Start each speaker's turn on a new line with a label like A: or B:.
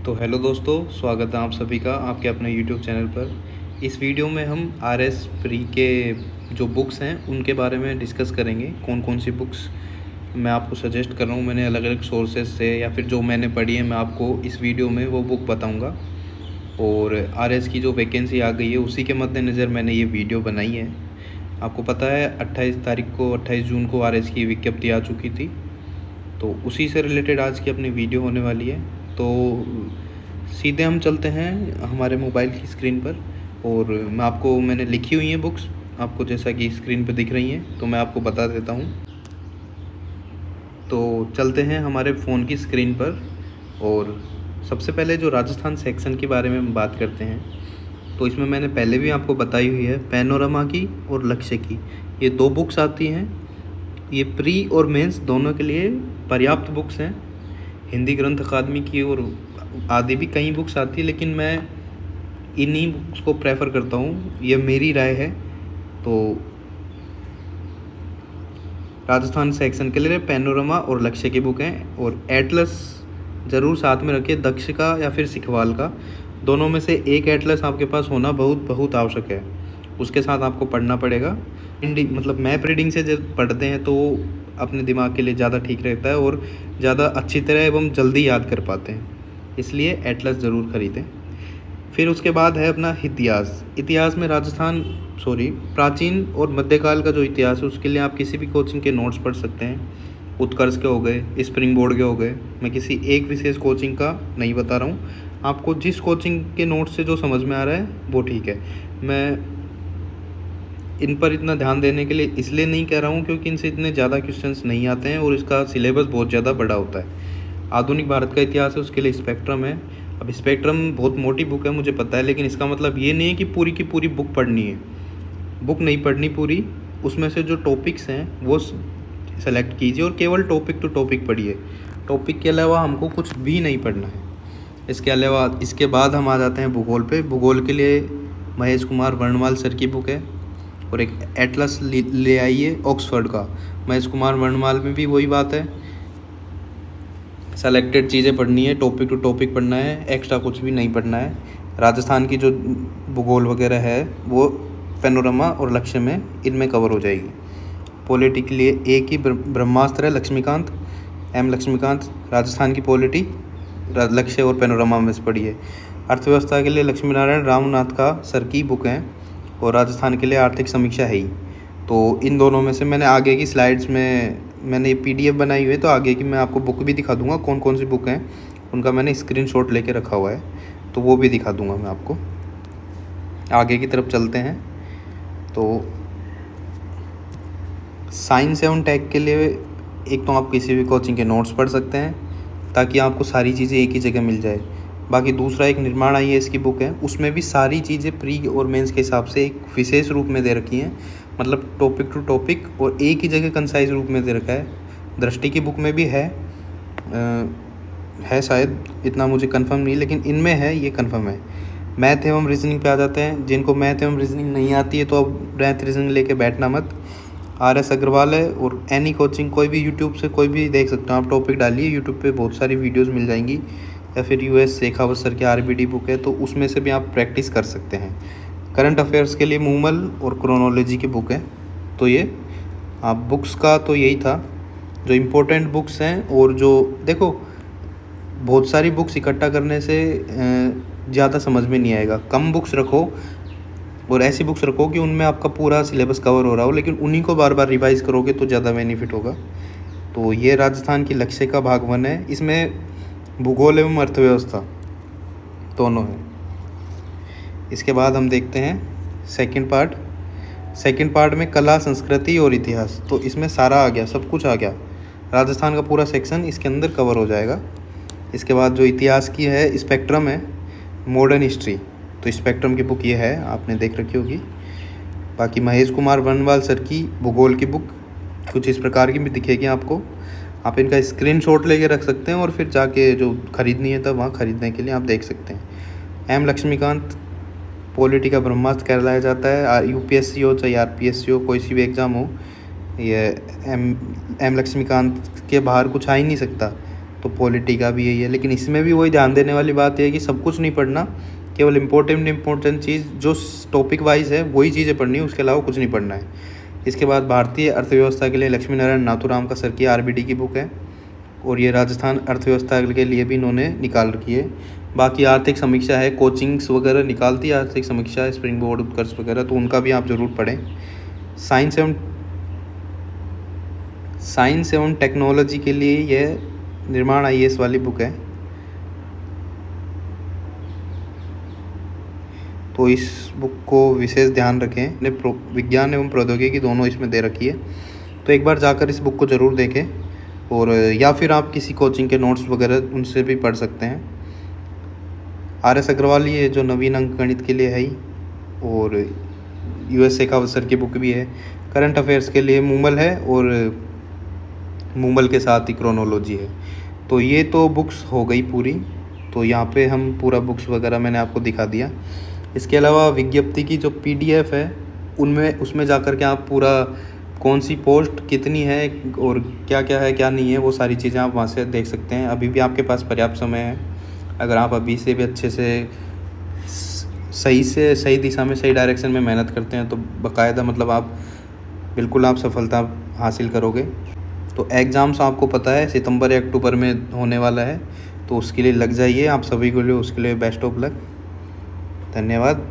A: तो हेलो दोस्तों, स्वागत है आप सभी का आपके अपने यूट्यूब चैनल पर। इस वीडियो में हम आरएस प्री के जो बुक्स हैं उनके बारे में डिस्कस करेंगे। कौन कौन सी बुक्स मैं आपको सजेस्ट कर रहा हूँ, मैंने अलग अलग सोर्सेज से या फिर जो मैंने पढ़ी है मैं आपको इस वीडियो में वो बुक बताऊँगा। और आरएस की जो वैकेंसी आ गई है उसी के मद्देनज़र मैंने ये वीडियो बनाई है। आपको पता है 28 जून को आरएस की विज्ञप्ति आ चुकी थी, तो उसी से रिलेटेड आज की अपनी वीडियो होने वाली है। तो सीधे हम चलते हैं हमारे मोबाइल की स्क्रीन पर और मैंने लिखी हुई हैं बुक्स, आपको जैसा कि स्क्रीन पर दिख रही हैं, तो मैं आपको बता देता हूँ। तो चलते हैं हमारे फ़ोन की स्क्रीन पर और सबसे पहले जो राजस्थान सेक्शन के बारे में हम बात करते हैं, तो इसमें मैंने पहले भी आपको बताई हुई है, पैनोरमा की और लक्ष्य की ये 2 बुक्स आती हैं। ये प्री और मेंस दोनों के लिए पर्याप्त बुक्स हैं। हिंदी ग्रंथ अकादमी की और आदि भी कई बुक्स आती है, लेकिन मैं इन्हीं बुक्स को प्रेफर करता हूँ, ये मेरी राय है। तो राजस्थान सेक्शन के लिए पैनोरमा और लक्ष्य की बुक हैं, और एटलस ज़रूर साथ में रखिए, दक्ष का या फिर सिखवाल का, दोनों में से एक एटलस आपके पास होना बहुत बहुत आवश्यक है। उसके साथ आपको पढ़ना पड़ेगा। मतलब मैप रीडिंग से जब पढ़ते हैं तो अपने दिमाग के लिए ज़्यादा ठीक रहता है और ज़्यादा अच्छी तरह एवं जल्दी याद कर पाते हैं, इसलिए एटलस ज़रूर खरीदें। फिर उसके बाद है अपना इतिहास में प्राचीन और मध्यकाल का जो इतिहास है उसके लिए आप किसी भी कोचिंग के नोट्स पढ़ सकते हैं। उत्कर्ष के हो गए, स्प्रिंग बोर्ड के हो गए, मैं किसी एक विशेष कोचिंग का नहीं बता रहा हूँ, आपको जिस कोचिंग के नोट्स से जो समझ में आ रहा है वो ठीक है। मैं इन पर इतना ध्यान देने के लिए इसलिए नहीं कह रहा हूँ क्योंकि इनसे इतने ज़्यादा क्वेश्चंस नहीं आते हैं और इसका सिलेबस बहुत ज़्यादा बड़ा होता है। आधुनिक भारत का इतिहास है, उसके लिए स्पेक्ट्रम है। अब स्पेक्ट्रम बहुत मोटी बुक है मुझे पता है, लेकिन इसका मतलब ये नहीं है कि पूरी की पूरी बुक पढ़नी है। बुक नहीं पढ़नी पूरी, उसमें से जो टॉपिक्स हैं वो सेलेक्ट कीजिए और केवल टॉपिक टू टॉपिक पढ़िए। टॉपिक के अलावा हमको कुछ भी नहीं पढ़ना है। इसके बाद हम आ जाते हैं भूगोल पे। भूगोल के लिए महेश कुमार वर्णमाल सर की बुक है, और एक एटलस ले आइए ऑक्सफोर्ड का। महेश कुमार वर्णमाल में भी वही बात है, सेलेक्टेड चीज़ें पढ़नी है, टॉपिक टू टॉपिक पढ़ना है, एक्स्ट्रा कुछ भी नहीं पढ़ना है। राजस्थान की जो भूगोल वगैरह है वो पैनोरमा और लक्ष्य में इनमें कवर हो जाएगी। पॉलिटी के लिए एक ही ब्रह्मास्त्र है, लक्ष्मीकांत, राजस्थान की पॉलिटी लक्ष्य और पैनोरमा में से पढ़िए। अर्थव्यवस्था के लिए लक्ष्मी नारायण रामनाथ का सर की बुक हैं, और राजस्थान के लिए आर्थिक समीक्षा है ही। तो इन दोनों में से मैंने आगे की स्लाइड्स में मैंने PDF बनाई हुई है, तो आगे की मैं आपको बुक भी दिखा दूंगा, कौन कौन सी बुक हैं उनका मैंने स्क्रीनशॉट लेके रखा हुआ है, तो वो भी दिखा दूंगा मैं आपको। आगे की तरफ चलते हैं। तो साइंस एवं टेक के लिए एक तो आप किसी भी कोचिंग के नोट्स पढ़ सकते हैं ताकि आपको सारी चीज़ें एक ही जगह मिल जाए। बाकी दूसरा एक निर्माण IAS की बुक है, उसमें भी सारी चीज़ें प्री और मेंस के हिसाब से एक विशेष रूप में दे रखी हैं, मतलब टॉपिक टू टॉपिक, और एक ही जगह कंसाइज रूप में दे रखा है। दृष्टि की बुक में भी है शायद, इतना मुझे कंफर्म नहीं, लेकिन इनमें है, ये कंफर्म है। मैथ एवं रीजनिंग पे आ जाते हैं। जिनको मैथ एवं रीजनिंग नहीं आती है तो अब मैथ रीजनिंग लेके बैठना मत। RS अग्रवाल है, और एनी कोचिंग कोई भी यूट्यूब से कोई भी देख सकते हो आप, टॉपिक डालिए, यूट्यूब पे बहुत सारी वीडियोज़ मिल जाएंगी। या फिर US शेखावत सर की RBD बुक है, तो उसमें से भी आप प्रैक्टिस कर सकते हैं। करंट अफेयर्स के लिए मूमल और क्रोनोलॉजी की बुक है। तो ये आप बुक्स का तो यही था जो इम्पोर्टेंट बुक्स हैं। और जो देखो, बहुत सारी बुक्स इकट्ठा करने से ज़्यादा समझ में नहीं आएगा। कम बुक्स रखो और ऐसी बुक्स रखो कि उनमें आपका पूरा सिलेबस कवर हो रहा हो, लेकिन उन्हीं को बार बार रिवाइज़ करोगे तो ज़्यादा बेनिफिट होगा। तो ये राजस्थान की लक्ष्य का भाग 1 है, इसमें भूगोल एवं अर्थव्यवस्था दोनों है। इसके बाद हम देखते हैं सेकंड पार्ट में कला, संस्कृति और इतिहास। तो इसमें सारा आ गया, सब कुछ आ गया, राजस्थान का पूरा सेक्शन इसके अंदर कवर हो जाएगा। इसके बाद जो इतिहास की है, स्पेक्ट्रम है, मॉडर्न हिस्ट्री, तो स्पेक्ट्रम की बुक ये है, आपने देख रखी होगी। बाकी महेश कुमार वर्णवाल सर की भूगोल की बुक कुछ इस प्रकार की भी दिखेगी आपको। आप इनका स्क्रीनशॉट लेके रख सकते हैं और फिर जाके जो खरीदनी है तब वहाँ खरीदने के लिए आप देख सकते हैं। लक्ष्मीकांत पॉलिटी का ब्रह्मास्त्र कहलाया जाता है। UPSC हो चाहे RPSC हो, कोई सी भी एग्ज़ाम हो, ये एम लक्ष्मीकांत के बाहर कुछ आ ही नहीं सकता। तो पॉलिटी का भी यही है। लेकिन इसमें भी वही ध्यान देने वाली बात है कि सब कुछ नहीं पढ़ना, केवल इम्पोर्टेंट चीज़ जो टॉपिक वाइज है वही चीज़ें पढ़नी है, उसके अलावा कुछ नहीं पढ़ना है। इसके बाद भारतीय अर्थव्यवस्था के लिए लक्ष्मी नारायण नाथूराम का सर की RBD की बुक है, और ये राजस्थान अर्थव्यवस्था के लिए भी इन्होंने निकाल रखी है। बाकी आर्थिक समीक्षा है, कोचिंग्स वगैरह निकालती है आर्थिक समीक्षा, स्प्रिंग बोर्ड उत्कर्ष वगैरह, तो उनका भी आप ज़रूर पढ़ें। साइंस एवं टेक्नोलॉजी के लिए यह निर्माण IAS वाली बुक है, तो इस बुक को विशेष ध्यान रखें। ने विज्ञान एवं प्रौद्योगिकी दोनों इसमें दे रखी है, तो एक बार जाकर इस बुक को ज़रूर देखें, और या फिर आप किसी कोचिंग के नोट्स वगैरह उनसे भी पढ़ सकते हैं। RS अग्रवाल ये जो नवीन अंक गणित के लिए है ही, और US शेखावत की बुक भी है। करंट अफेयर्स के लिए मूमल है, और मूमल के साथ ही क्रोनोलॉजी है। तो ये तो बुक्स हो गई पूरी, तो यहाँ पे हम पूरा बुक्स वगैरह मैंने आपको दिखा दिया। इसके अलावा विज्ञप्ति की जो PDF है उसमें जाकर के आप पूरा कौन सी पोस्ट कितनी है और क्या क्या है क्या नहीं है, वो सारी चीज़ें आप वहाँ से देख सकते हैं। अभी भी आपके पास पर्याप्त समय है, अगर आप अभी से भी अच्छे से सही दिशा में, सही डायरेक्शन में मेहनत करते हैं, तो बाकायदा मतलब आप सफलता हासिल करोगे। तो एग्ज़ाम्स आपको पता है सितंबर या अक्टूबर में होने वाला है, तो उसके लिए लग जाइए। आप सभी को लिए उसके लिए बेस्ट ऑफ लक। धन्यवाद।